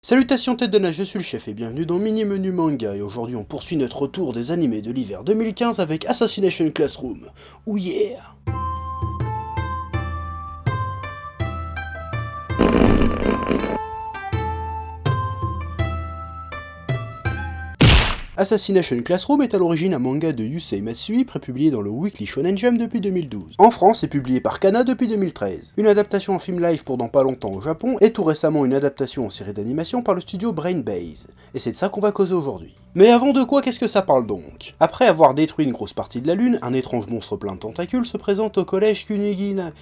Salutations tête de nage, je suis le chef et bienvenue dans Mini Menu Manga et aujourd'hui on poursuit notre tour des animés de l'hiver 2015 avec Assassination Classroom. Oh yeah! Assassination Classroom est à l'origine un manga de Yusei Matsui, prépublié dans le Weekly Shonen Jump depuis 2012. En France, c'est publié par Kana depuis 2013. Une adaptation en film live pour dans pas longtemps au Japon, et tout récemment une adaptation en série d'animation par le studio Brain Base. Et c'est de ça qu'on va causer aujourd'hui. Mais avant de quoi, qu'est-ce que ça parle donc? Après avoir détruit une grosse partie de la Lune, un étrange monstre plein de tentacules se présente au collège Kunigigaoka.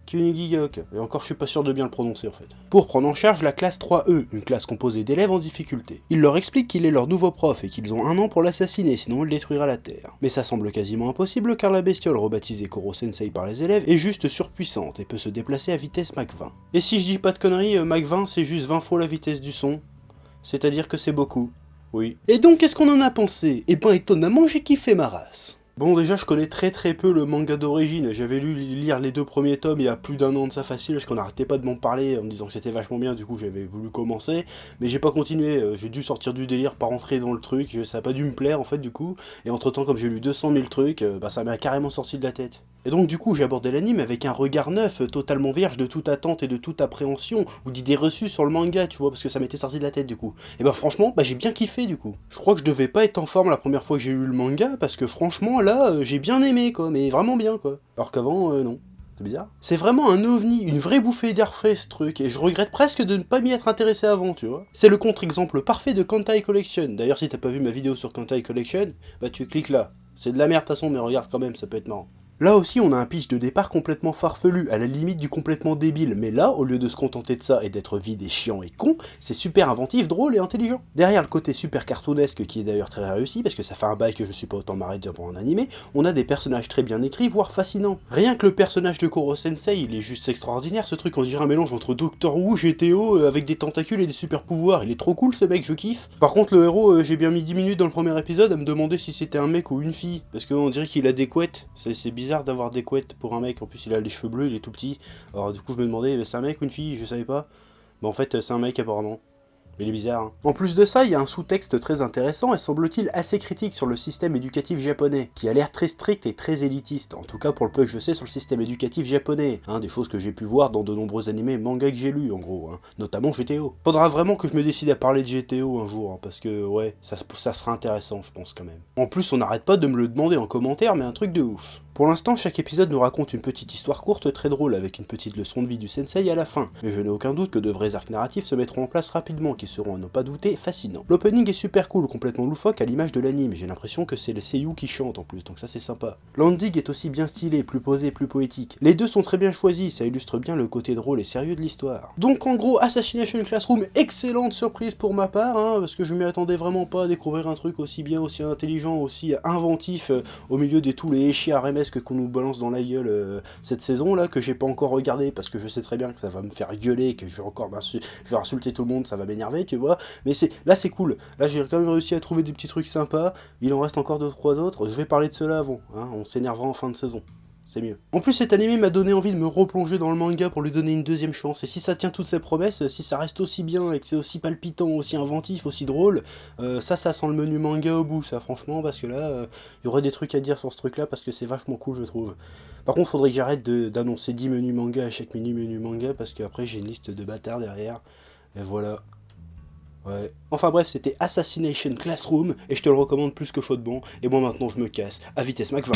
Kunigigaoka, et encore je suis pas sûr de bien le prononcer en fait, pour prendre en charge la classe 3E, une classe composée d'élèves en difficulté. Il leur explique qu'il est leur nouveau prof et qu'ils ont 1 an pour l'assassiner, sinon il détruira la Terre. Mais ça semble quasiment impossible car la bestiole rebaptisée Koro Sensei par les élèves est juste surpuissante et peut se déplacer à vitesse Mach 20. Et si je dis pas de conneries, Mach 20 c'est juste 20 fois la vitesse du son, c'est-à-dire que c'est beaucoup. Oui. Et donc qu'est-ce qu'on en a pensé? Eh ben étonnamment j'ai kiffé ma race. Bon, déjà, je connais très peu le manga d'origine. J'avais lu lire les 2 premiers tomes il y a plus d'1 an de ça facile, parce qu'on n'arrêtait pas de m'en parler en me disant que c'était vachement bien, du coup j'avais voulu commencer, mais j'ai pas continué, j'ai dû sortir du délire, pas rentrer dans le truc, ça a pas dû me plaire en fait du coup, et entre temps comme j'ai lu 200 000 trucs, ça m'a carrément sorti de la tête. Et donc du coup j'ai abordé l'anime avec un regard neuf, totalement vierge de toute attente et de toute appréhension, ou d'idées reçues sur le manga, tu vois, parce que ça m'était sorti de la tête du coup. Et franchement, j'ai bien kiffé du coup. Je crois que je devais pas être en forme la première fois que j'ai lu le manga, parce que franchement là, j'ai bien aimé quoi, mais vraiment bien quoi. Alors qu'avant, non. C'est bizarre. C'est vraiment un ovni, une vraie bouffée d'air frais ce truc, et je regrette presque de ne pas m'y être intéressé avant, tu vois. C'est le contre-exemple parfait de Kantai Collection. D'ailleurs si t'as pas vu ma vidéo sur Kantai Collection, tu cliques là. C'est de la merde de toute façon, mais regarde quand même, ça peut être marrant. Là aussi, on a un pitch de départ complètement farfelu, à la limite du complètement débile, mais là, au lieu de se contenter de ça et d'être vide et chiant et con, c'est super inventif, drôle et intelligent. Derrière le côté super cartoonesque, qui est d'ailleurs très réussi, parce que ça fait un bail que je suis pas autant marré devant un animé, on a des personnages très bien écrits, voire fascinants. Rien que le personnage de Koro Sensei, il est juste extraordinaire, ce truc, on dirait un mélange entre Doctor Who, GTO, avec des tentacules et des super pouvoirs, il est trop cool ce mec, je kiffe. Par contre, le héros, j'ai bien mis 10 minutes dans le premier épisode à me demander si c'était un mec ou une fille, parce qu'on dirait qu'il a des couettes, c'est bizarre d'avoir des couettes pour un mec, en plus il a les cheveux bleus, il est tout petit, alors du coup je me demandais, c'est un mec ou une fille, je savais pas, en fait c'est un mec apparemment. Il est bizarre, hein. En plus de ça, il y a un sous-texte très intéressant et semble-t-il assez critique sur le système éducatif japonais, qui a l'air très strict et très élitiste, en tout cas pour le peu que je sais sur le système éducatif japonais, des choses que j'ai pu voir dans de nombreux animés et mangas que j'ai lus en gros, notamment GTO. Faudra vraiment que je me décide à parler de GTO un jour, parce que ouais, ça sera intéressant je pense quand même. En plus on n'arrête pas de me le demander en commentaire, mais un truc de ouf. Pour l'instant, chaque épisode nous raconte une petite histoire courte très drôle avec une petite leçon de vie du sensei à la fin, mais je n'ai aucun doute que de vrais arcs narratifs se mettront en place rapidement qui seront à ne pas douter fascinants. L'opening est super cool, complètement loufoque à l'image de l'anime, j'ai l'impression que c'est le seiyuu qui chante en plus, donc ça c'est sympa. L'ending est aussi bien stylé, plus posé, plus poétique. Les deux sont très bien choisis, ça illustre bien le côté drôle et sérieux de l'histoire. Donc en gros, Assassination Classroom, excellente surprise pour ma part, parce que je m'y attendais vraiment pas à découvrir un truc aussi bien, aussi intelligent, aussi inventif, au milieu de tous les échis RMS qu'on nous balance dans la gueule cette saison là, que j'ai pas encore regardé parce que je sais très bien que ça va me faire gueuler, que je vais insulter tout le monde, ça va m'énerver, tu vois, mais là c'est cool, là j'ai quand même réussi à trouver des petits trucs sympas, il en reste encore 2-3 autres, je vais parler de ceux-là avant, on s'énervera en fin de saison. C'est mieux. En plus cet animé m'a donné envie de me replonger dans le manga pour lui donner une deuxième chance, et si ça tient toutes ses promesses, si ça reste aussi bien, et que c'est aussi palpitant, aussi inventif, aussi drôle, ça sent le menu manga au bout, ça franchement, parce que là, il y aurait des trucs à dire sur ce truc là, parce que c'est vachement cool je trouve. Par contre faudrait que j'arrête d'annoncer 10 menus manga à chaque menu manga, parce qu'après j'ai une liste de bâtards derrière, et voilà. Ouais. Enfin bref, c'était Assassination Classroom, et je te le recommande plus que chaudement, et moi maintenant je me casse, à vitesse Mach 20.